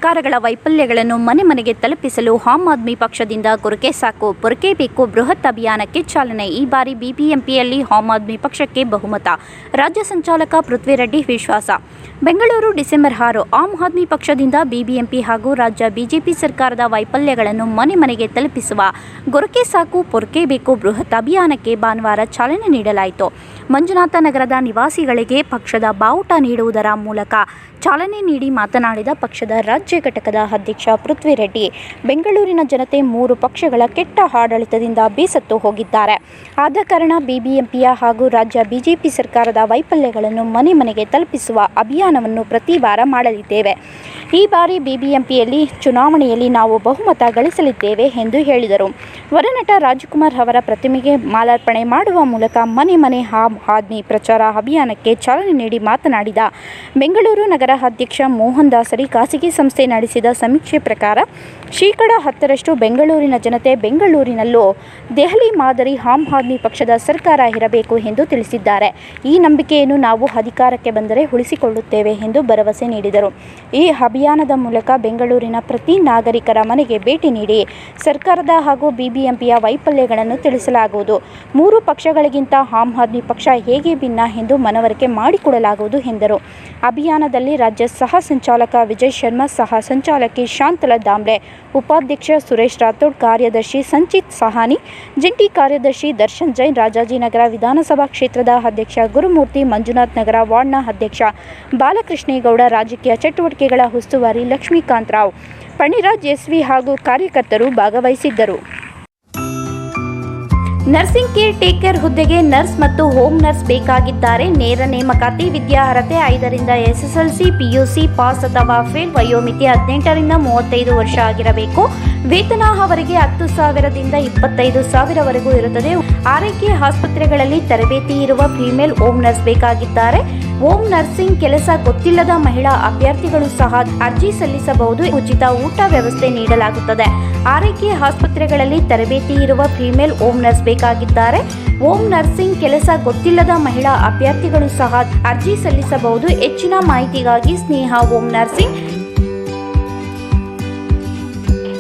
ಸರ್ಕಾರಗಳ ವೈಫಲ್ಯಗಳನ್ನು ಮನೆ ಮನೆಗೆ ತಲುಪಿಸಲು ಆಮ್ ಆದ್ಮಿ ಪಕ್ಷದಿಂದ ಕೊರಕೆ ಸಾಕು ಪೊರಕೆ ಬೇಕು ಬೃಹತ್ ಅಭಿಯಾನಕ್ಕೆ ಚಾಲನೆ. ಈ ಬಾರಿ ಬಿಬಿಎಂಪಿಯಲ್ಲಿ ಆಮ್ ಆದ್ಮಿ ಪಕ್ಷಕ್ಕೆ ಬಹುಮತ, ರಾಜ್ಯ ಸಂಚಾಲಕ ಪೃಥ್ವಿರೆಡ್ಡಿ ವಿಶ್ವಾಸ. ಬೆಂಗಳೂರು ಡಿಸೆಂಬರ್ 6. ಆಮ್ ಆದ್ಮಿ ಪಕ್ಷದಿಂದ ಬಿಬಿಎಂಪಿ ಹಾಗೂ ರಾಜ್ಯ ಬಿಜೆಪಿ ಸರ್ಕಾರದ ವೈಫಲ್ಯಗಳನ್ನು ಮನೆ ಮನೆಗೆ ತಲುಪಿಸುವ ಗೊರಕೆ ಸಾಕು ಪೊರಕೆ ಬೇಕು ಬೃಹತ್ ಅಭಿಯಾನಕ್ಕೆ ಭಾನುವಾರ ಚಾಲನೆ ನೀಡಲಾಯಿತು. ಮಂಜುನಾಥ ನಗರದ ನಿವಾಸಿಗಳಿಗೆ ಪಕ್ಷದ ಬಾವುಟ ನೀಡುವುದರ ಮೂಲಕ ಚಾಲನೆ ನೀಡಿ ಮಾತನಾಡಿದ ಪಕ್ಷದ ರಾಜ್ಯ ಘಟಕದ ಅಧ್ಯಕ್ಷ ಪೃಥ್ವಿರೆಡ್ಡಿ, ಬೆಂಗಳೂರಿನ ಜನತೆ 3 ಪಕ್ಷಗಳ ಕೆಟ್ಟ ಆಡಳಿತದಿಂದ ಬೇಸತ್ತು ಹೋಗಿದ್ದಾರೆ. ಆದ ಕಾರಣ ಬಿಬಿಎಂಪಿಯ ಹಾಗೂ ರಾಜ್ಯ ಬಿಜೆಪಿ ಸರ್ಕಾರದ ವೈಫಲ್ಯಗಳನ್ನು ಮನೆ ಮನೆಗೆ ತಲುಪಿಸುವ ಅಭಿಯಾನವನ್ನು ಪ್ರತಿ ವಾರ ಮಾಡಲಿದ್ದೇವೆ. ಈ ಬಾರಿ ಬಿಬಿಎಂಪಿಯಲ್ಲಿ ಚುನಾವಣೆಯಲ್ಲಿ ನಾವು ಬಹುಮತ ಗಳಿಸಲಿದ್ದೇವೆ ಎಂದು ಹೇಳಿದರು. ವರನಟ ರಾಜ್ಕುಮಾರ್ ಅವರ ಪ್ರತಿಮೆಗೆ ಮಾಲಾರ್ಪಣೆ ಮಾಡುವ ಮೂಲಕ ಮನೆ ಮನೆ ಆಮ್ ಆದ್ಮಿ ಪ್ರಚಾರ ಅಭಿಯಾನಕ್ಕೆ ಚಾಲನೆ ನೀಡಿ ಮಾತನಾಡಿದ ಬೆಂಗಳೂರು ನಗರ ಅಧ್ಯಕ್ಷ ಮೋಹನ್ ದಾಸರಿ, ಖಾಸಗಿ ಸಂಸ್ಥೆ ನಡೆಸಿದ ಸಮೀಕ್ಷೆ ಪ್ರಕಾರ 10% ಬೆಂಗಳೂರಿನ ಜನತೆ ಬೆಂಗಳೂರಿನಲ್ಲೂ ದೆಹಲಿ ಮಾದರಿ ಆಮ್ ಆದ್ಮಿ ಪಕ್ಷದ ಸರ್ಕಾರ ಇರಬೇಕು ಎಂದು ತಿಳಿಸಿದ್ದಾರೆ. ಈ ನಂಬಿಕೆಯನ್ನು ನಾವು ಅಧಿಕಾರಕ್ಕೆ ಬಂದರೆ ಉಳಿಸಿಕೊಳ್ಳುತ್ತೇವೆ ಎಂದು ಭರವಸೆ ನೀಡಿದರು. ಈ ಅಭಿಯಾನದ ಮೂಲಕ ಬೆಂಗಳೂರಿನ ಪ್ರತಿ ನಾಗರಿಕರ ಮನೆಗೆ ಭೇಟಿ ನೀಡಿ ಸರ್ಕಾರದ ಹಾಗೂ ಬಿಬಿಎಂಪಿಯ ವೈಫಲ್ಯಗಳನ್ನು ತಿಳಿಸಲಾಗುವುದು. 3 ಪಕ್ಷಗಳಿಗಿಂತ ಆಮ್ ಆದ್ಮಿ ಪಕ್ಷ ಹೇಗೆ ಭಿನ್ನ ಎಂದು ಮನವರಿಕೆ ಮಾಡಿಕೊಡಲಾಗುವುದು ಎಂದರು. ಅಭಿಯಾನದಲ್ಲಿ ರಾಜ್ಯ ಸಹ ಸಂಚಾಲಕ ವಿಜಯ್ ಶರ್ಮಾ, ಸಹ ಸಂಚಾಲಕಿ ಶಾಂತಲಾ ದಾಮ್ಲೆ, ಉಪಾಧ್ಯಕ್ಷ ಸುರೇಶ್ ರಾಥೋಡ್, ಕಾರ್ಯದರ್ಶಿ ಸಂಚಿತ್ ಸಹಾನಿ, ಜಂಟಿ ಕಾರ್ಯದರ್ಶಿ ದರ್ಶನ್ ಜೈನ್, ರಾಜಾಜಿನಗರ ವಿಧಾನಸಭಾ ಕ್ಷೇತ್ರದ ಅಧ್ಯಕ್ಷ ಗುರುಮೂರ್ತಿ, ಮಂಜುನಾಥ್ ನಗರ ವಾರ್ಡ್ನ ಅಧ್ಯಕ್ಷ ಬಾಲಕೃಷ್ಣೇಗೌಡ, ರಾಜಕೀಯ ಚಟುವಟಿಕೆಗಳ ಉಸ್ತುವಾರಿ ಲಕ್ಷ್ಮೀಕಾಂತ್ ರಾವ್, ಪಣಿರಾಜ್ ಎಸ್ವಿ ಹಾಗೂ ಕಾರ್ಯಕರ್ತರು ಭಾಗವಹಿಸಿದ್ದರು. ನರ್ಸಿಂಗ್ ಕೇರ್ ಟೇಕರ್ ಹುದ್ದೆಗೆ ನರ್ಸ್ ಮತ್ತು ಹೋಮ್ ನರ್ಸ್ ಬೇಕಾಗಿದ್ದಾರೆ. ನೇರ ನೇಮಕಾತಿ. ವಿದ್ಯಾರ್ಹತೆ 5ರಿಂದ SSLC, PUC ಪಾಸ್ ಅಥವಾ ಫೇಲ್. ವಯೋಮಿತಿ 18ರಿಂದ 35 ವರ್ಷ ಆಗಿರಬೇಕು. ವೇತನ ಅವರಿಗೆ 10,000ದಿಂದ 25,000ವರೆಗೂ ಇರುತ್ತದೆ. ಆರೈಕೆ ಆಸ್ಪತ್ರೆಗಳಲ್ಲಿ ತರಬೇತಿ ಇರುವ ಫಿಮೇಲ್ ಹೋಮ್ ನರ್ಸ್ ಬೇಕಾಗಿದ್ದಾರೆ. ಹೋಮ್ ನರ್ಸಿಂಗ್ ಕೆಲಸ ಗೊತ್ತಿಲ್ಲದ ಮಹಿಳಾ ಅಭ್ಯರ್ಥಿಗಳು ಸಹ ಅರ್ಜಿ ಸಲ್ಲಿಸಬಹುದು. ಉಚಿತ ಊಟ ವ್ಯವಸ್ಥೆ ನೀಡಲಾಗುತ್ತದೆ. ಆರೈಕೆ ಆಸ್ಪತ್ರೆಗಳಲ್ಲಿ ತರಬೇತಿ ಇರುವ ಫಿಮೇಲ್ ಹೋಮ್ ನರ್ಸ್ ಬೇಕಾಗಿದ್ದಾರೆ. ಹೋಮ್ ನರ್ಸಿಂಗ್ ಕೆಲಸ ಗೊತ್ತಿಲ್ಲದ ಮಹಿಳಾ ಅಭ್ಯರ್ಥಿಗಳು ಸಹ ಅರ್ಜಿ ಸಲ್ಲಿಸಬಹುದು. ಹೆಚ್ಚಿನ ಮಾಹಿತಿಗಾಗಿ ಸ್ನೇಹ ಹೋಮ್ ನರ್ಸಿಂಗ್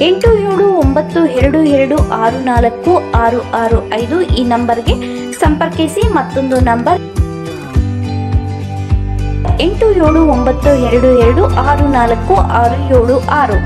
8792264665 ಈ ನಂಬರ್ಗೆ ಸಂಪರ್ಕಿಸಿ. ಮತ್ತೊಂದು ನಂಬರ್ 8792264676.